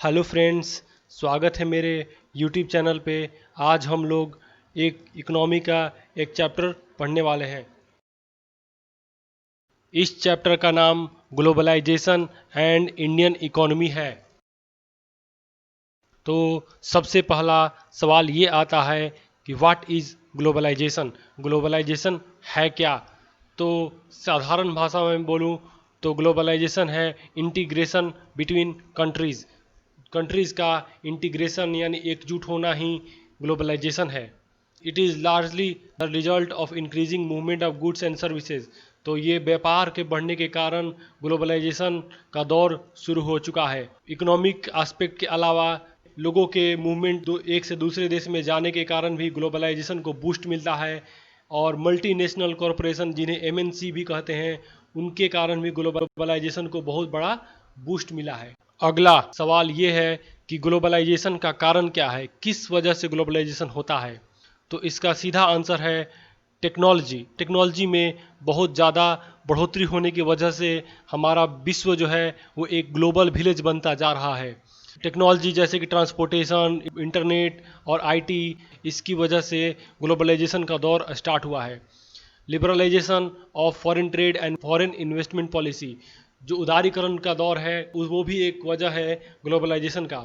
Hello friends, स्वागत है मेरे यूट्यूब चैनल पे। आज हम लोग एक इकोनॉमी का एक चैप्टर पढ़ने वाले हैं। इस चैप्टर का नाम ग्लोबलाइजेशन एंड इंडियन इकोनॉमी है। तो सबसे पहला सवाल ये आता है कि व्हाट इज़ ग्लोबलाइजेशन। ग्लोबलाइजेशन है क्या? तो साधारण भाषा में बोलूँ तो ग्लोबलाइजेशन है इंटीग्रेशन बिटवीन कंट्रीज़। कंट्रीज़ का इंटीग्रेशन यानी एकजुट होना ही ग्लोबलाइजेशन है। It is largely the result of increasing movement of goods and services. तो ये व्यापार के बढ़ने के कारण ग्लोबलाइजेशन का दौर शुरू हो चुका है। इकोनॉमिक एस्पेक्ट के अलावा लोगों के मूवमेंट एक से दूसरे देश में जाने के कारण भी ग्लोबलाइजेशन को बूस्ट मिलता है। और मल्टीनेशनल कॉरपोरेशन जिन्हें एमएनसी भी कहते हैं, उनके कारण भी ग्लोबलाइजेशन को बहुत बड़ा बूस्ट मिला है। अगला सवाल ये है कि ग्लोबलाइजेशन का कारण क्या है, किस वजह से ग्लोबलाइजेशन होता है। तो इसका सीधा आंसर है टेक्नोलॉजी। टेक्नोलॉजी में बहुत ज़्यादा बढ़ोतरी होने की वजह से हमारा विश्व जो है वो एक ग्लोबल विलेज बनता जा रहा है। टेक्नोलॉजी जैसे कि ट्रांसपोर्टेशन, इंटरनेट और आईटी, इसकी वजह से ग्लोबलाइजेशन का दौर स्टार्ट हुआ है। Liberalisation of foreign trade and foreign investment policy, जो उदारीकरण का दौर है वो भी एक वजह है ग्लोबलाइजेशन का।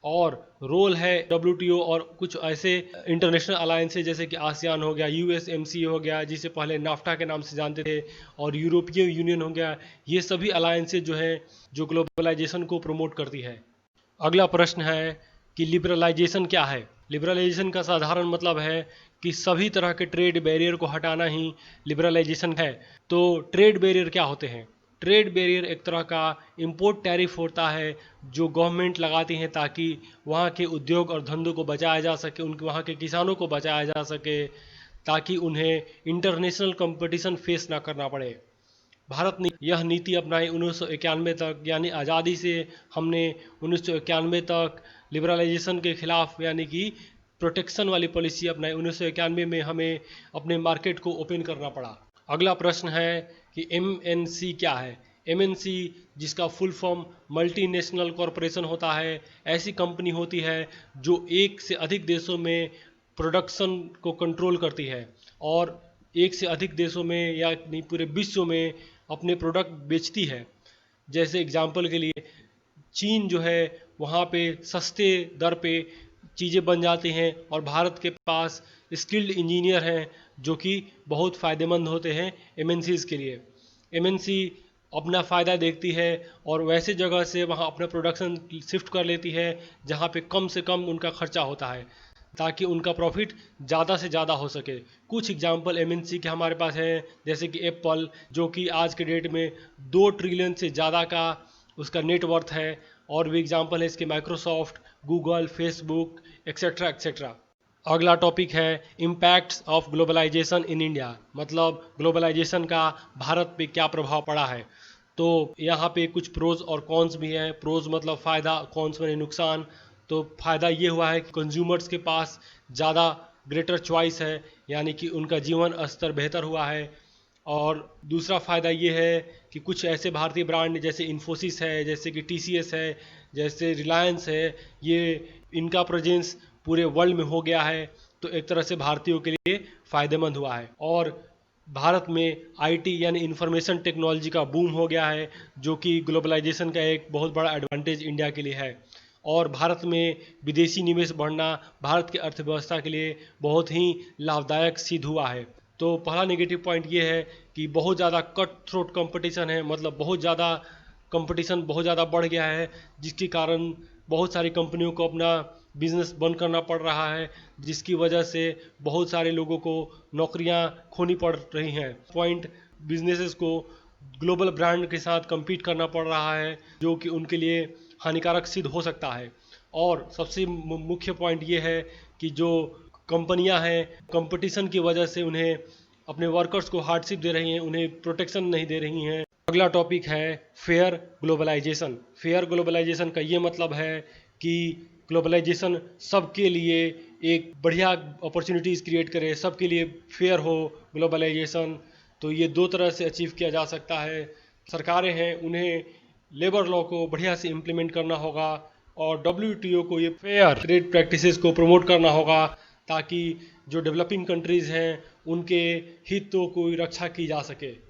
और रोल है डब्ल्यूटीओ और कुछ ऐसे इंटरनेशनल अलायंसेज जैसे कि आसियान हो गया, यूएसएमसी हो गया जिसे पहले नाफ्टा के नाम से जानते थे, और यूरोपियन यूनियन हो गया। ये सभी अलायंसेज जो है जो ग्लोबलाइजेशन को प्रमोट करती है। अगला प्रश्न है कि लिबरलाइजेशन क्या है। लिबरलाइजेशन का साधारण मतलब है कि सभी तरह के ट्रेड बैरियर को हटाना ही लिबरलाइजेशन है। तो ट्रेड बैरियर क्या होते हैं? ट्रेड बैरियर एक तरह का इंपोर्ट टैरिफ होता है जो गवर्नमेंट लगाती हैं ताकि वहाँ के उद्योग और धंधों को बचाया जा सके, उनके वहाँ के किसानों को बचाया जा सके, ताकि उन्हें इंटरनेशनल कंपटीशन फेस ना करना पड़े। भारत ने यह नीति अपनाई 1991 तक, यानी आज़ादी से हमने 1991 तक लिबरलाइजेशन के खिलाफ यानी कि प्रोटेक्शन वाली पॉलिसी अपनाई। 1991 में हमें अपने मार्केट को ओपन करना पड़ा। अगला प्रश्न है कि एमएनसी क्या है। एमएनसी जिसका फुल फॉर्म मल्टीनेशनल कॉरपोरेशन होता है, ऐसी कंपनी होती है जो एक से अधिक देशों में प्रोडक्शन को कंट्रोल करती है और एक से अधिक देशों में या नहीं पूरे विश्व में अपने प्रोडक्ट बेचती है। जैसे एग्जांपल के लिए चीन जो है वहाँ पे सस्ते दर पे चीज़ें बन जाती हैं और भारत के पास स्किल्ड इंजीनियर हैं जो कि बहुत फ़ायदेमंद होते हैं एमएनसीज़ के लिए। एमएनसी अपना फ़ायदा देखती है और वैसे जगह से वहाँ अपना प्रोडक्शन शिफ्ट कर लेती है जहाँ पे कम से कम उनका खर्चा होता है ताकि उनका प्रॉफिट ज़्यादा से ज़्यादा हो सके। कुछ एग्जांपल एमएनसी के हमारे पास हैं जैसे कि एप्पल, जो कि आज के डेट में 2 ट्रिलियन से ज़्यादा का उसका नेटवर्थ है। और भी एग्जांपल है इसके Microsoft, Google, Facebook, etcetera etcetera. अगला टॉपिक है impacts of globalisation in India, मतलब ग्लोबलाइजेशन का भारत पे क्या प्रभाव पड़ा है। तो यहाँ पे कुछ प्रोज और कॉन्स भी हैं। प्रोज मतलब फ़ायदा, कॉन्स मतलब नुकसान। तो फ़ायदा ये हुआ है कि कंज्यूमर्स के पास ज़्यादा ग्रेटर चॉइस है, यानी कि उनका जीवन स्तर बेहतर हुआ है। और दूसरा फ़ायदा ये है कि कुछ ऐसे भारतीय ब्रांड जैसे इन्फोसिस है, जैसे कि टीसीएस है, जैसे रिलायंस है, ये इनका प्रेजेंस पूरे वर्ल्ड में हो गया है। तो एक तरह से भारतीयों के लिए फ़ायदेमंद हुआ है। और भारत में आईटी यानी इंफॉर्मेशन टेक्नोलॉजी का बूम हो गया है जो कि ग्लोबलाइजेशन का एक बहुत बड़ा एडवांटेज इंडिया के लिए है। और भारत में विदेशी निवेश बढ़ना भारत की अर्थव्यवस्था के लिए बहुत ही लाभदायक सिद्ध हुआ है। तो पहला नेगेटिव पॉइंट ये है कि बहुत ज़्यादा कट थ्रोट कंपटीशन है, मतलब बहुत ज़्यादा कंपटीशन बहुत ज़्यादा बढ़ गया है जिसके कारण बहुत सारी कंपनियों को अपना बिजनेस बंद करना पड़ रहा है, जिसकी वजह से बहुत सारे लोगों को नौकरियां खोनी पड़ रही हैं। पॉइंट, बिजनेसेस को ग्लोबल ब्रांड के साथ compete करना पड़ रहा है जो कि उनके लिए हानिकारक सिद्ध हो सकता है। और सबसे मुख्य पॉइंट ये है कि जो कंपनियां हैं कंपटीशन की वजह से उन्हें अपने वर्कर्स को हार्डशिप दे रही हैं, उन्हें प्रोटेक्शन नहीं दे रही हैं। अगला टॉपिक है फेयर ग्लोबलाइजेशन। फेयर ग्लोबलाइजेशन का ये मतलब है कि ग्लोबलाइजेशन सबके लिए एक बढ़िया अपॉर्चुनिटीज़ क्रिएट करे, सबके लिए फेयर हो ग्लोबलाइजेशन। तो ये दो तरह से अचीव किया जा सकता है। सरकारें हैं उन्हें लेबर लॉ को बढ़िया से इम्प्लीमेंट करना होगा और WTO को ये फेयर ट्रेड प्रैक्टिसेस को प्रमोट करना होगा, ताकि जो डेवलपिंग कंट्रीज़ हैं उनके हितों की रक्षा की जा सके।